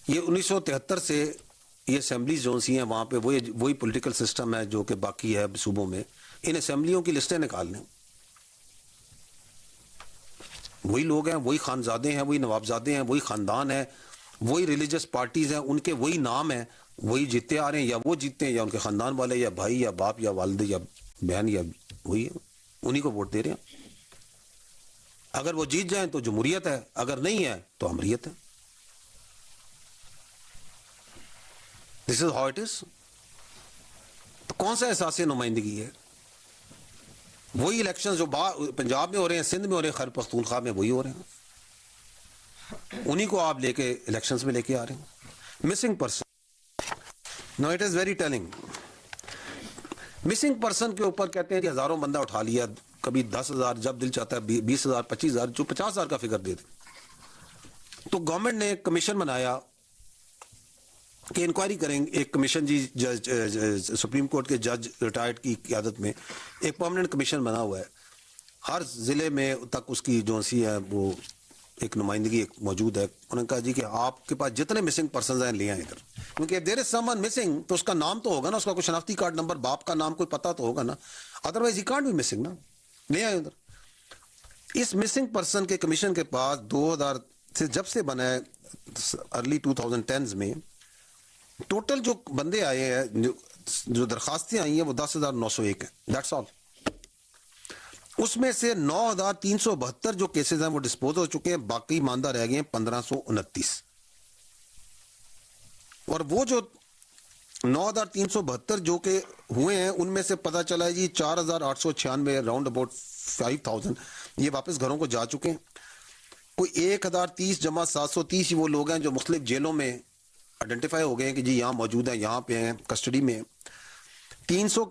یہ 1973 سے یہ اسمبلیز جو سی ہیں وہاں پہ وہی پولیٹیکل سسٹم ہے جو کہ باقی ہے صوبوں میں. ان اسمبلیوں کی لسٹیں نکال لیں, وہی لوگ ہیں, وہی خانزادے ہیں, وہی نوابزادے ہیں, وہی خاندان ہیں, وہی ریلیجس پارٹیز ہیں, ان کے وہی نام ہیں, وہی جیتے آ رہے ہیں, یا وہ جیتے ہیں یا ان کے خاندان والے یا بھائی یا باپ یا والد یا بہن یا وہی ہے, انہی کو ووٹ دے رہے ہیں. اگر وہ جیت جائیں تو جمہوریت ہے, اگر نہیں ہے تو امریت ہے. This is how it is. تو کون سا احساس نمائندگی ہے؟ وہی الیکشن جو پنجاب میں ہو رہے ہیں, سندھ میں ہو رہے ہیں, خیبر پختونخوا میں وہی ہو رہے ہیں, انہی کو آپ لے کے الیکشنز میں لے کے آ رہے ہیں. Missing person, no it is very telling. Missing person کے اوپر کہتے ہیں کہ ہزاروں بندہ اٹھا لیا, کبھی 10,000, جب دل چاہتا ہے 20,000, 25,000, جو 50,000 کا فگر دے دیں. تو گورنمنٹ نے ایک کمیشن بنایا کہ انکوائری کریں. ایک کمیشن جی جج سپریم کورٹ کے جج ریٹائرڈ کی قیادت میں ایک پرماننٹ کمیشن بنا ہوا ہے. ہر ضلع میں تک اس کی جو سی ہے وہ ایک نمائندگی ایک موجود ہے. انہوں نے کہا جی کہ آپ کے پاس جتنے مسنگ پرسنز ہیں لے آئیں ادھر, کیونکہ دیر از سم ون مسنگ تو اس کا نام تو ہوگا نا, اس کا کوئی شناختی کارڈ نمبر, باپ کا نام کوئی پتہ تو ہوگا نا, ادروائز ہی کانٹ بھی مسنگ نا. لے آئیں ادھر. اس مسنگ پرسن کے کمیشن کے پاس 2000 سے جب سے بنا ہے ارلی 2010s میں ٹوٹل جو بندے آئے ہیں, جو درخواستیں آئی ہیں وہ 10,901 ہیں. That's all. اس میں سے 9,372 جو کیسز ہیں وہ ڈسپوز ہو چکے ہیں, باقی ماندہ رہ گئے ہیں 1,529. اور وہ جو 9,372 جو کہ ہوئے ہیں ان میں سے پتہ چلا ہے جی 4,896 راؤنڈ اباؤٹ 5,000 یہ واپس گھروں کو جا چکے ہیں. کوئی 1,030 جمع 730 وہ لوگ ہیں جو مختلف جیلوں میں آئیڈینٹیفائی ہو گئے ہیں کہ جی یہاں موجود ہیں, یہاں پہ ہیں, کسٹڈی میں. 300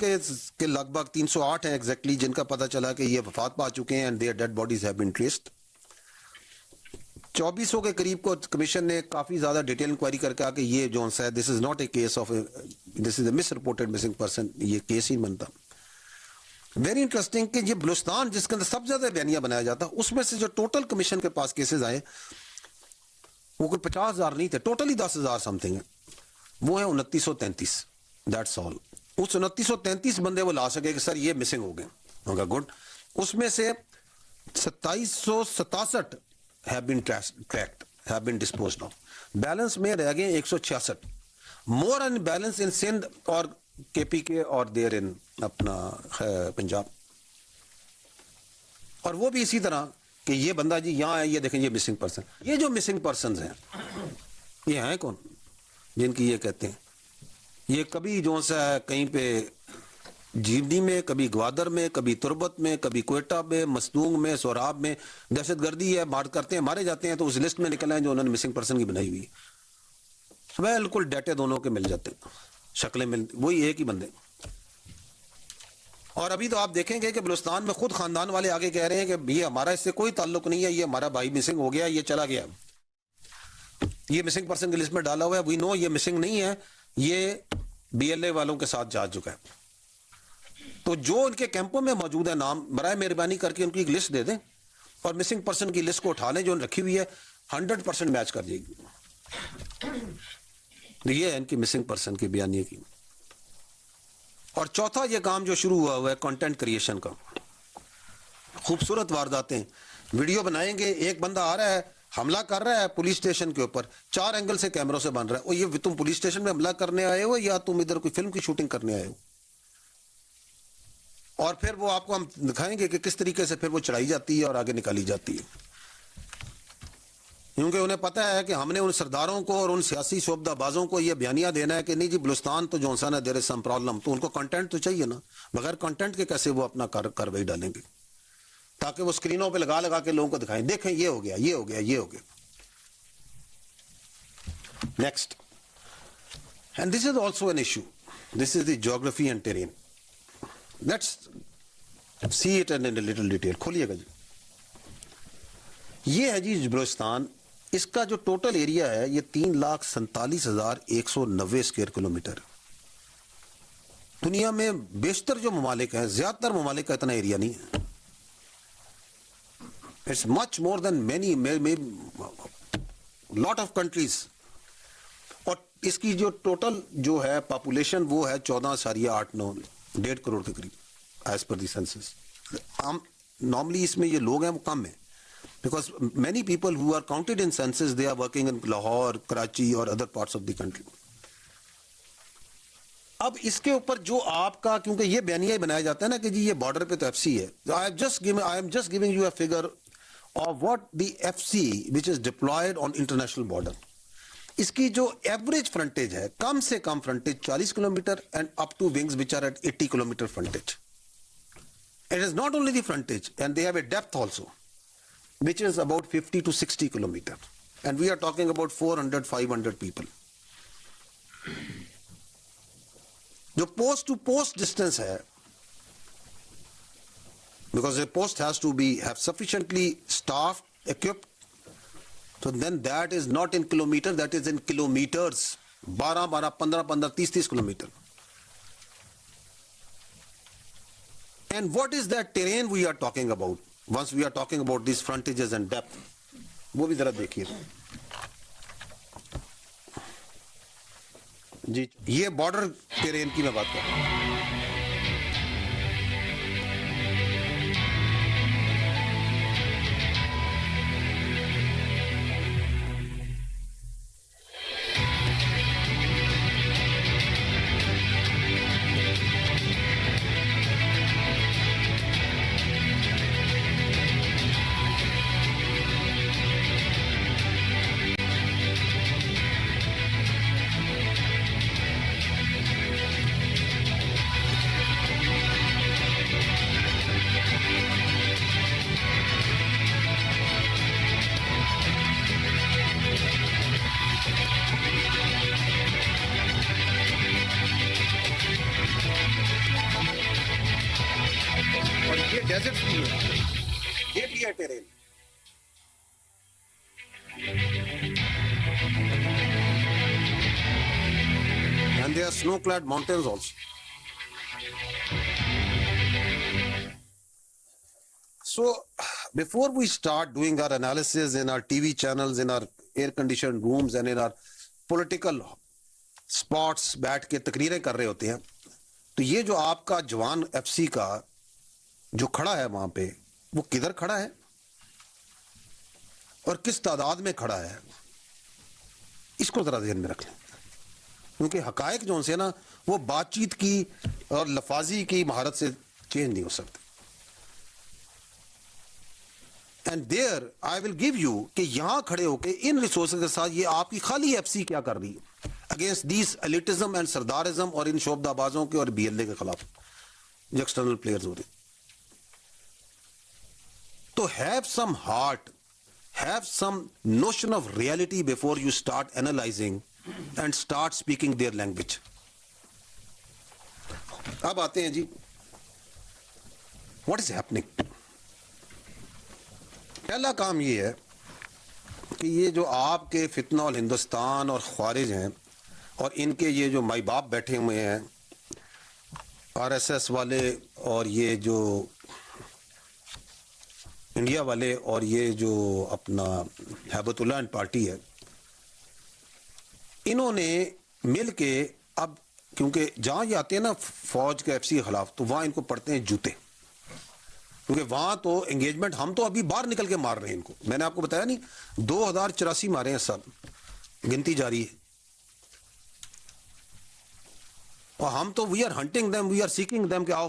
کے لگ بھگ 308 ہیں ایگزیکٹلی جن کا پتہ چلا کہ یہ وفات پا چکے ہیں, and their dead bodies have been traced. 2400 کے قریب کو کمیشن نے کافی زیادہ ڈیٹیل انکوائری کر کے کہ یہ جو ہے this is not a case of, this is a misreported missing person, یہ کیس ہی بنتا. ویری انٹرسٹنگ کہ یہ بلوچستان جس کے اندر سب سے زیادہ بیانیہ بنایا جاتا, اس میں سے جو ٹوٹل کمیشن کے پاس کیسز آئے وہ کوئی 50,000 نہیں تھے, ٹوٹلی 10,000 سم تھنگ ہے, وہ ہیں 2933. That's all. اس 2933 بندے وہ لا سکے کہ سر یہ مسنگ ہو گئے. ہوگا گڈ. اس میں سے 2767 have been tracked, have been disposed of. Balance میں رہ گئے 166. مور ان بیلنس ان سندھ اور کے پی کے اور دیر ان اپنا پنجاب. اور وہ بھی اسی طرح کہ یہ بندہ جی یہاں ہے, یہ دیکھیں یہ مسنگ پرسن. یہ جو مسنگ پرسنز ہیں یہ ہیں کون جن کی یہ کہتے ہیں, یہ کبھی جو سا ہے کہیں پہ جیونی میں, کبھی گوادر میں, کبھی تربت میں, کبھی کوئٹہ میں, مسنونگ میں, سوراب میں دہشت گردی ہے, مار کرتے ہیں, مارے جاتے ہیں, تو اس لسٹ میں نکل آئے جو انہوں نے مسنگ پرسن کی بنائی ہوئی. بالکل ڈیٹے دونوں کے مل جاتے ہیں, شکلیں ملتی, وہی ایک ہی بندے. اور ابھی تو آپ دیکھیں گے کہ بلوچستان میں خود خاندان والے آگے کہہ رہے ہیں کہ یہ ہمارا اس سے کوئی تعلق نہیں ہے, یہ ہمارا بھائی مسنگ ہو گیا, یہ چلا گیا, یہ مسنگ پرسن کی لسٹ میں ڈالا ہوا ہے, وی نو یہ مسنگ نہیں ہے, یہ بی ایل اے والوں کے ساتھ جا چکا ہے. تو جو ان کے کیمپوں میں موجود ہے نام, برائے مہربانی کر کے ان کی ایک لسٹ دے دیں اور مسنگ پرسن کی لسٹ کو اٹھا لیں جو رکھی ہوئی ہے, 100% میچ کر جائے گی. یہ ہے ان کی مسنگ پرسن کی بیانیے کی. اور چوتھا یہ کام جو شروع ہوا ہے کنٹینٹ کریشن کا, خوبصورت وارداتیں, ویڈیو بنائیں گے, ایک بندہ آ رہا ہے حملہ کر رہا ہے پولیس اسٹیشن کے اوپر, 4 اینگل سے کیمروں سے بن رہا ہے, اور یہ تم پولیس اسٹیشن میں حملہ کرنے آئے ہو یا تم ادھر کوئی فلم کی شوٹنگ کرنے آئے ہو. اور پھر وہ آپ کو ہم دکھائیں گے کہ کس طریقے سے پھر وہ چڑھائی جاتی ہے اور آگے نکالی جاتی ہے, کیونکہ انہیں پتہ ہے کہ ہم نے ان سرداروں کو اور ان سیاسی شعبدہ بازوں کو یہ بیانیہ دینا ہے کہ نہیں جی بلوچستان تو جو ہے دیر از سم پرابلم, تو ان کو کنٹینٹ تو چاہیے نا, بغیر کنٹینٹ کے کیسے وہ اپنا کارروائی ڈالیں گے, تاکہ وہ اسکرینوں پہ لگا کے لوگوں کو دکھائیں, دیکھیں یہ ہو گیا, یہ ہو گیا, یہ ہو گیا. Next, and this is also an issue, this is the geography and terrain. Let's see it in little detail. کھولیے گا جی. یہ ہے جی بلوچستان, اس کا جو ٹوٹل ایریا ہے یہ 3,47,190 اسکوائر کلومیٹر. دنیا میں بیشتر جو ممالک ہیں, زیادہ تر ممالک کا اتنا ایریا نہیں ہے. It's much more than many lot of countries. اور اس کی جو ٹوٹل جو ہے پاپولیشن وہ ہے 14.89 کروڑ کے قریب as per the census. Normally اس میں یہ لوگ ہیں وہ کم ہیں, because many people who are counted in census they are working in Lahore, Karachi اور other parts of the country. اب اس کے اوپر جو آپ کا, کیونکہ یہ بیانیہ ہی بنایا جاتا ہے نا کہ جی یہ بارڈر پہ تو ایف سی ہے. I am just giving you a figure of what the F C which is deployed on international border. اس کی جو ایوریج فرنٹیج ہے, کم سے کم frontage 40 kilometre and up to wings which are at 80 kilometre frontage. It is not only the frontage, and they have a depth also, which is about 50 to 60 kilometer. And we are talking about 400, 500 people. جو post to post distance ہے, because a post has to have sufficiently staffed, equipped, so then that is not in kilometer, that is in kilometers. 12, 15, 30 kilometer. And what is that terrain we are talking about once we are talking about these frontages and depth? وہ بھی ذرا دیکھیے جی, یہ border terrain کی میں بات کر رہا ہوں. ڈیزرٹ بھی ہے, یہ بھی ہے terrain. And there are snow-clad mountains also. So, before we start doing our analysis in our TV channels, in our air-conditioned rooms and in our political spots بیٹھ کے تقریریں کر رہے ہوتے ہیں, تو یہ جو آپ کا جوان ایف سی کا جو کھڑا ہے وہاں پہ, وہ کدھر کھڑا ہے اور کس تعداد میں کھڑا ہے, اس کو ذرا ذہن میں رکھ لیں. کیونکہ حقائق جو سے نا وہ بات چیت کی اور لفاظی کی مہارت سے چینج نہیں ہو سکتے. And there I will give you کہ یہاں کھڑے ہو کے ان ریسورسز کے ساتھ یہ آپ کی خالی ایف سی کیا کر رہی ہے اگینسٹ دیس ایلیٹزم اینڈ سردارزم اور ان شعبدہ بازوں کے اور بی ایل اے کے خلاف جو ایکسٹرنل پلیئرز ہو رہے. تو have some heart, have some notion of reality before you start analyzing and start speaking their language. اب آتے ہیں جی, what is happening? پہلا کام یہ ہے کہ یہ جو آپ کے فتنہ الہندوستان اور خوارج ہیں اور ان کے یہ جو مائی باپ بیٹھے ہوئے ہیں, آر ایس ایس والے اور یہ جو انڈیا والے اور یہ جو اپنا ہیبت اللہ اینڈ پارٹی ہے, انہوں نے مل کے اب, کیونکہ جہاں یہ آتے ہیں نا فوج کے ایف سی کے خلاف, تو وہاں ان کو پڑتے ہیں جوتے, کیونکہ وہاں تو انگیجمنٹ, ہم تو ابھی باہر نکل کے مار رہے ہیں ان کو. میں نے آپ کو بتایا نہیں 2084 مارے ہیں سب, گنتی جاری ہے. اور ہم تو we are hunting them, we are seeking them کہ آؤ